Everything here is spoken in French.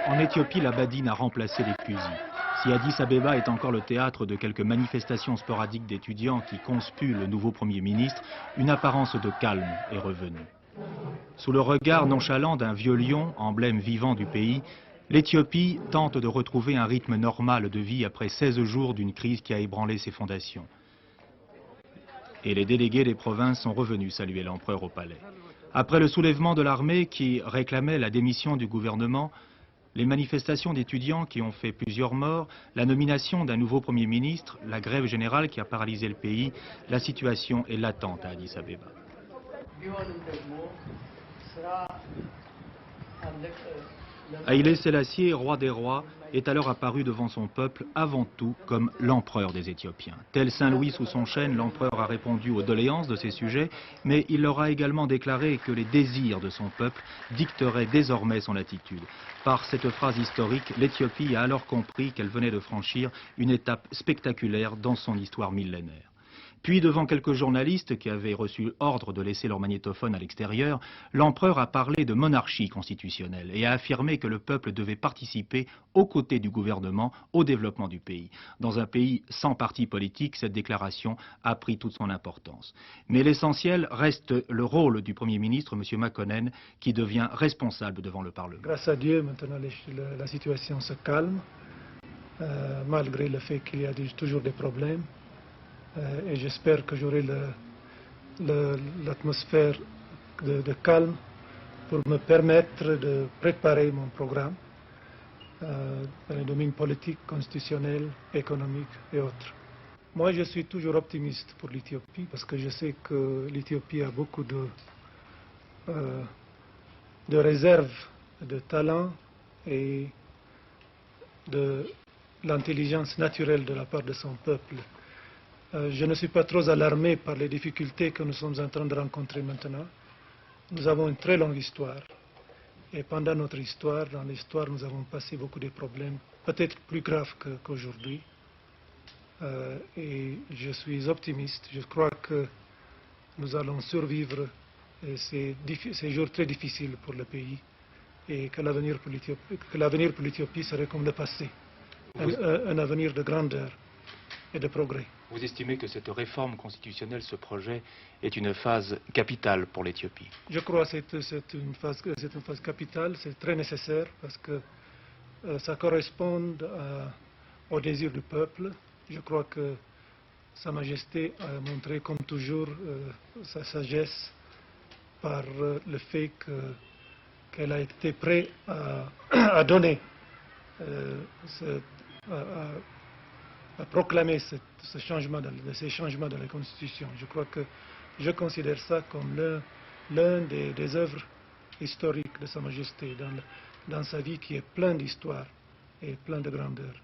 En Éthiopie, la badine a remplacé les fusils. Si Addis Abeba est encore le théâtre de quelques manifestations sporadiques d'étudiants qui conspuent le nouveau Premier ministre, une apparence de calme est revenue. Sous le regard nonchalant d'un vieux lion, emblème vivant du pays, l'Éthiopie tente de retrouver un rythme normal de vie après 16 jours d'une crise qui a ébranlé ses fondations. Et les délégués des provinces sont revenus saluer l'empereur au palais. Après le soulèvement de l'armée qui réclamait la démission du gouvernement, les manifestations d'étudiants qui ont fait plusieurs morts, la nomination d'un nouveau Premier ministre, la grève générale qui a paralysé le pays, la situation est latente à Addis Abeba. Haïlé Sélassié, roi des rois, est alors apparu devant son peuple avant tout comme l'empereur des Éthiopiens. Tel Saint Louis sous son chêne, l'empereur a répondu aux doléances de ses sujets, mais il leur a également déclaré que les désirs de son peuple dicteraient désormais son attitude. Par cette phrase historique, l'Éthiopie a alors compris qu'elle venait de franchir une étape spectaculaire dans son histoire millénaire. Puis, devant quelques journalistes qui avaient reçu ordre de laisser leur magnétophone à l'extérieur, l'empereur a parlé de monarchie constitutionnelle et a affirmé que le peuple devait participer aux côtés du gouvernement au développement du pays. Dans un pays sans parti politique, cette déclaration a pris toute son importance. Mais l'essentiel reste le rôle du Premier ministre, M. Makonnen, qui devient responsable devant le Parlement. Grâce à Dieu, maintenant la situation se calme, malgré le fait qu'il y a toujours des problèmes. Et j'espère que j'aurai l'atmosphère de calme pour me permettre de préparer mon programme dans les domaines politiques, constitutionnels, économiques et autres. Moi, je suis toujours optimiste pour l'Éthiopie parce que je sais que l'Éthiopie a beaucoup de réserves, de talents et de l'intelligence naturelle de la part de son peuple. Je ne suis pas trop alarmé par les difficultés que nous sommes en train de rencontrer maintenant. Nous avons une très longue histoire. Et pendant notre histoire, dans l'histoire, nous avons passé beaucoup de problèmes, peut-être plus graves qu'aujourd'hui. Et je suis optimiste. Je crois que nous allons survivre ces jours très difficiles pour le pays et que l'avenir pour l'Éthiopie serait comme le passé, un avenir de grandeur et de progrès. Vous estimez que cette réforme constitutionnelle, ce projet, est une phase capitale pour l'Éthiopie? Je crois que c'est une phase capitale, c'est très nécessaire parce que ça correspond au désir du peuple. Je crois que Sa Majesté a montré comme toujours sa sagesse par le fait qu'elle a été prête à donner à proclamer ces changements de la Constitution. Je crois que je considère ça comme l'un des œuvres historiques de Sa Majesté dans sa vie qui est pleine d'histoire et pleine de grandeur.